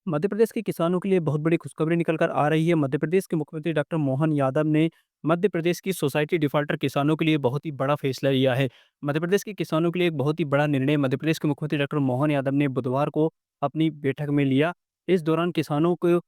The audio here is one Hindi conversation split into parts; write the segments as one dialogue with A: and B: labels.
A: मध्य प्रदेश के किसानों के लिए बहुत बड़ी खुशखबरी निकल कर आ रही है। मध्य प्रदेश के मुख्यमंत्री डॉक्टर मोहन यादव ने मध्य प्रदेश की सोसाइटी डिफाल्टर किसानों के लिए बहुत ही बड़ा फैसला लिया है। मध्य प्रदेश के किसानों के लिए एक बहुत ही बड़ा निर्णय मध्य प्रदेश के मुख्यमंत्री डॉक्टर मोहन यादव ने बुधवार को अपनी बैठक में लिया। इस दौरान किसानों को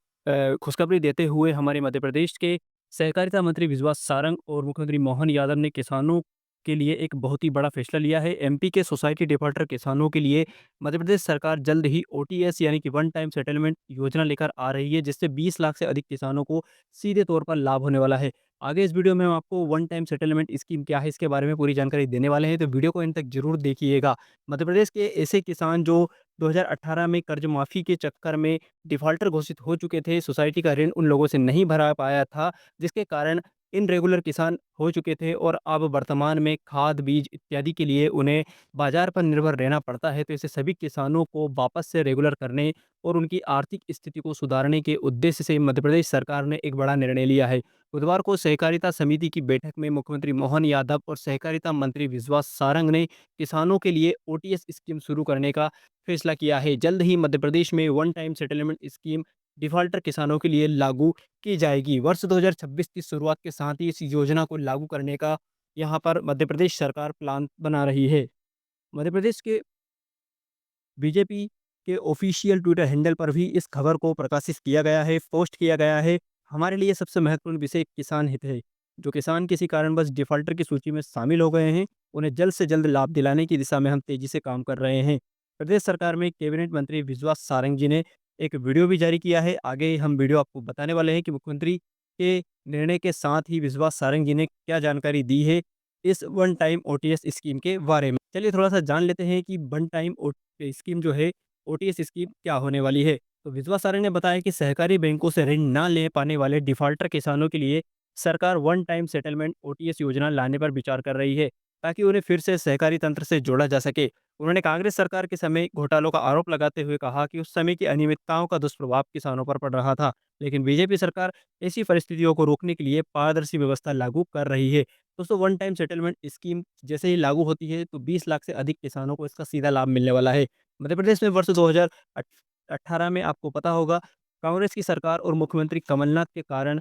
A: खुशखबरी देते हुए हमारे मध्य प्रदेश के सहकारिता मंत्री विश्वास सारंग और मुख्यमंत्री मोहन यादव ने किसानों के लिए एक बहुत ही बड़ा फैसला लिया है। एमपी के सोसाइटी डिफाल्टर किसानों के लिए मध्य प्रदेश सरकार जल्द ही ओटीएस यानी कि वन टाइम सेटलमेंट योजना लेकर आ रही है, जिससे 20 लाख से अधिक किसानों को सीधे तौर पर लाभ होने वाला है। आगे इस वीडियो में हम आपको वन टाइम सेटलमेंट स्कीम क्या है, इसके बारे में पूरी जानकारी देने वाले हैं, तो वीडियो को अंत तक जरूर देखिएगा। मध्य प्रदेश के ऐसे किसान जो 2018 में कर्ज माफी के चक्कर में डिफॉल्टर घोषित हो चुके थे, सोसाइटी का ऋण उन लोगों से नहीं भरा पाया था, जिसके कारण इन रेगुलर किसान हो चुके थे और अब वर्तमान में खाद बीज इत्यादि के लिए उन्हें बाजार पर निर्भर रहना पड़ता है। तो ऐसे सभी किसानों को वापस से रेगुलर करने और उनकी आर्थिक स्थिति को सुधारने के उद्देश्य से मध्य प्रदेश सरकार ने एक बड़ा निर्णय लिया है। बुधवार को सहकारिता समिति की बैठक में मुख्यमंत्री मोहन यादव और सहकारिता मंत्री विश्वास सारंग ने किसानों के लिए ओटीएस स्कीम शुरू करने का फैसला किया है। जल्द ही मध्य प्रदेश में one time settlement scheme defaulter किसानों के लिए लागू की जाएगी। वर्ष 2026 की शुरुआत के साथ ही इस योजना को लागू करने का यहाँ पर मध्य प्रदेश सरकार प्लान बना रही है। मध्य प्रदेश के बीजेपी के ऑफिशियल ट्विटर हैंडल पर भी इस खबर को प्रकाशित किया गया है, पोस्ट किया गया है। हमारे लिए सबसे महत्वपूर्ण विषय किसान हित है। जो किसान किसी कारणवश डिफॉल्टर की सूची में शामिल हो गए हैं, उन्हें जल्द से जल्द लाभ दिलाने की दिशा में हम तेजी से काम कर रहे हैं। प्रदेश सरकार में कैबिनेट मंत्री विश्वास सारंग जी ने एक वीडियो भी जारी किया है। आगे हम वीडियो आपको बताने वाले हैं कि मुख्यमंत्री के निर्णय के साथ ही विश्वास सारंग जी ने क्या जानकारी दी है इस वन टाइम ओटीएस स्कीम के बारे में। चलिए थोड़ा सा जान लेते हैं कि वन टाइम स्कीम जो है, ओटीएस स्कीम क्या होने वाली है। तो विश्वास सारंग ने बताया कि सहकारी बैंकों से ऋण ना ले पाने वाले डिफॉल्टर किसानों के लिए सरकार वन टाइम सेटलमेंट ओटीएस योजना लाने पर विचार कर रही है, ताकि उन्हें फिर से सहकारी तंत्र से जोड़ा जा सके। उन्होंने कांग्रेस सरकार के समय घोटालों का आरोप लगाते हुए कहा कि उस समय की अनियमितताओं का दुष्प्रभाव किसानों पर पड़ रहा था, लेकिन बीजेपी सरकार ऐसी परिस्थितियों को रोकने के लिए पारदर्शी व्यवस्था लागू कर रही है। दोस्तों, वन टाइम सेटलमेंट स्कीम जैसे ही लागू होती है तो 20 लाख से अधिक किसानों को इसका सीधा लाभ मिलने वाला है। मध्य प्रदेश में वर्ष 2018 में आपको पता होगा, कांग्रेस की सरकार और मुख्यमंत्री कमलनाथ के कारण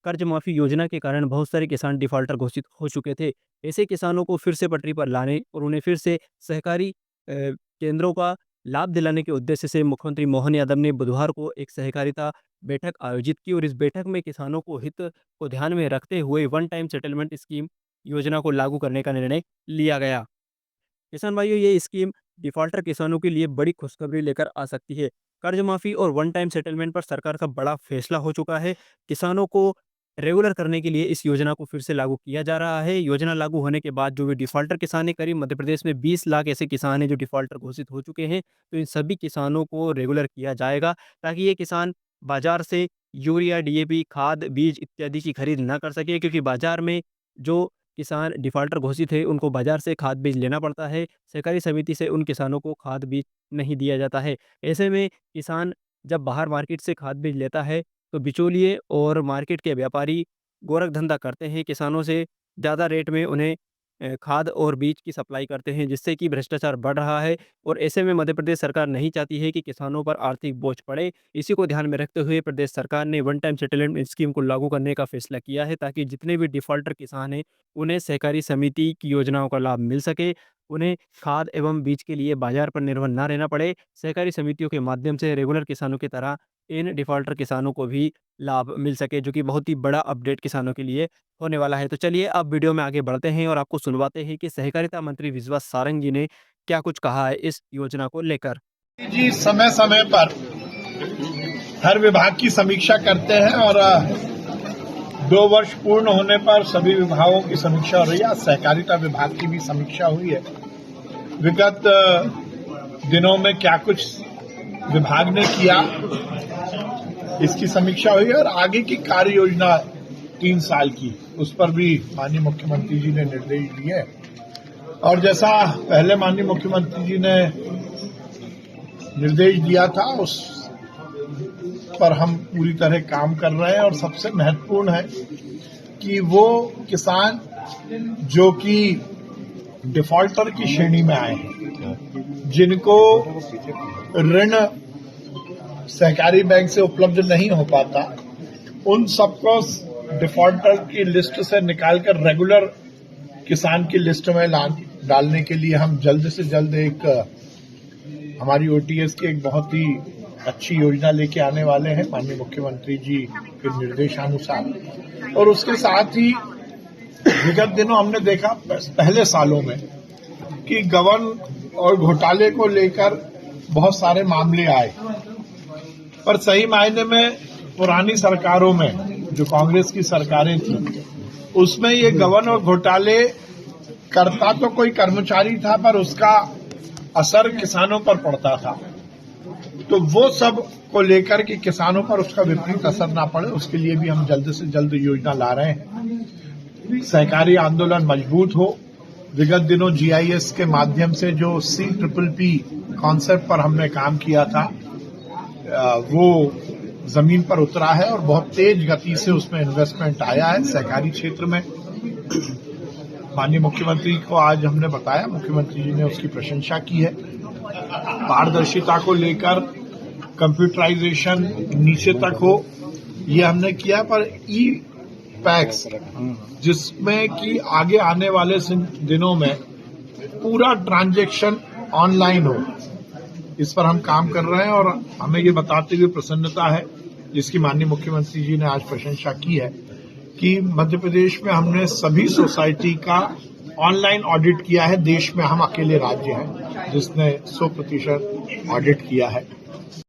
A: कर्ज माफी योजना के कारण बहुत सारे किसान डिफॉल्टर घोषित हो चुके थे। ऐसे किसानों को फिर से पटरी पर लाने और उन्हें फिर से सहकारी केंद्रों का लाभ दिलाने के उद्देश्य से मुख्यमंत्री मोहन यादव ने बुधवार को एक सहकारिता बैठक आयोजित की और इस बैठक में किसानों को हित को ध्यान में रखते हुए वन टाइम सेटलमेंट स्कीम योजना को लागू करने का निर्णय लिया गया। किसान भाइयों, ये स्कीम डिफॉल्टर किसानों के लिए बड़ी खुशखबरी लेकर आ सकती है। कर्ज माफी और वन टाइम सेटलमेंट पर सरकार का बड़ा फैसला हो चुका है। किसानों को रेगुलर करने के लिए इस योजना को फिर से लागू किया जा रहा है। योजना लागू होने के बाद जो भी डिफॉल्टर किसान है, करीब मध्य प्रदेश में 20 लाख ऐसे किसान हैं जो डिफॉल्टर घोषित हो चुके हैं। तो इन सभी किसानों को रेगुलर किया जाएगा, ताकि ये किसान बाजार से यूरिया, डीएपी, खाद, बीज इत्यादि की खरीद ना कर सके, क्योंकि बाजार में जो किसान डिफॉल्टर घोषित है उनको बाजार से खाद बीज लेना पड़ता है। सहकारी समिति से उन किसानों को खाद बीज नहीं दिया जाता है। ऐसे में किसान जब बाहर मार्केट से खाद बीज लेता है तो बिचौलिए और मार्केट के व्यापारी गोरख धंधा करते हैं, किसानों से ज़्यादा रेट में उन्हें खाद और बीज की सप्लाई करते हैं, जिससे कि भ्रष्टाचार बढ़ रहा है। और ऐसे में मध्य प्रदेश सरकार नहीं चाहती है कि किसानों पर आर्थिक बोझ पड़े। इसी को ध्यान में रखते हुए प्रदेश सरकार ने वन टाइम सेटलमेंट स्कीम को लागू करने का फैसला किया है, ताकि जितने भी डिफॉल्टर किसान हैं उन्हें सहकारी समिति की योजनाओं का लाभ मिल सके, उन्हें खाद एवं बीज के लिए बाजार पर निर्भर ना रहना पड़े। सहकारी समितियों के माध्यम से रेगुलर किसानों की तरह इन डिफॉल्टर किसानों को भी लाभ मिल सके, जो कि बहुत ही बड़ा अपडेट किसानों के लिए होने वाला है। तो चलिए अब वीडियो में आगे बढ़ते हैं और आपको सुनवाते हैं कि सहकारिता मंत्री विश्वास सारंग जी ने क्या कुछ कहा है इस योजना को लेकर।
B: जी समय समय पर हर विभाग की समीक्षा करते हैं और 2 वर्ष पूर्ण होने पर सभी विभागों की समीक्षा हो रही है। सहकारिता विभाग की भी समीक्षा हुई है। विगत दिनों में क्या कुछ विभाग ने किया, इसकी समीक्षा हुई है और आगे की कार्य योजना 3 साल की, उस पर भी माननीय मुख्यमंत्री जी ने निर्देश दिए। और जैसा पहले माननीय मुख्यमंत्री जी ने निर्देश दिया था, उस पर हम पूरी तरह काम कर रहे हैं। और सबसे महत्वपूर्ण है कि वो किसान जो कि डिफॉल्टर की श्रेणी में आए हैं, जिनको ऋण सहकारी बैंक से उपलब्ध नहीं हो पाता, उन सबको डिफॉल्टर की लिस्ट से निकालकर रेगुलर किसान की लिस्ट में डालने के लिए हम जल्द से जल्द एक हमारी ओटीएस की एक बहुत ही अच्छी योजना लेके आने वाले हैं माननीय मुख्यमंत्री जी के निर्देशानुसार। और उसके साथ ही विगत दिनों हमने देखा पहले सालों में कि गबन और घोटाले को लेकर बहुत सारे मामले आए, पर सही मायने में पुरानी सरकारों में जो कांग्रेस की सरकारें थी उसमें ये गबन और घोटाले करता तो कोई कर्मचारी था, पर उसका असर किसानों पर पड़ता था। तो वो सब को लेकर कि किसानों पर उसका विपरीत असर ना पड़े, उसके लिए भी हम जल्द से जल्द योजना ला रहे हैं। सहकारी आंदोलन मजबूत हो। विगत दिनों जीआईएस के माध्यम से जो CPPP कॉन्सेप्ट पर हमने काम किया था वो जमीन पर उतरा है और बहुत तेज गति से उसमें इन्वेस्टमेंट आया है सहकारी क्षेत्र में। माननीय मुख्यमंत्री को आज हमने बताया, मुख्यमंत्री जी ने उसकी प्रशंसा की है। पारदर्शिता को लेकर कंप्यूटराइजेशन नीचे तक हो, ये हमने किया, पर पैक्स जिसमें कि आगे आने वाले दिनों में पूरा ट्रांजैक्शन ऑनलाइन हो, इस पर हम काम कर रहे हैं। और हमें ये बताते हुए प्रसन्नता है, जिसकी माननीय मुख्यमंत्री जी ने आज प्रशंसा की है, कि मध्य प्रदेश में हमने सभी सोसाइटी का ऑनलाइन ऑडिट किया है। देश में हम अकेले राज्य हैं जिसने 100% ऑडिट किया है।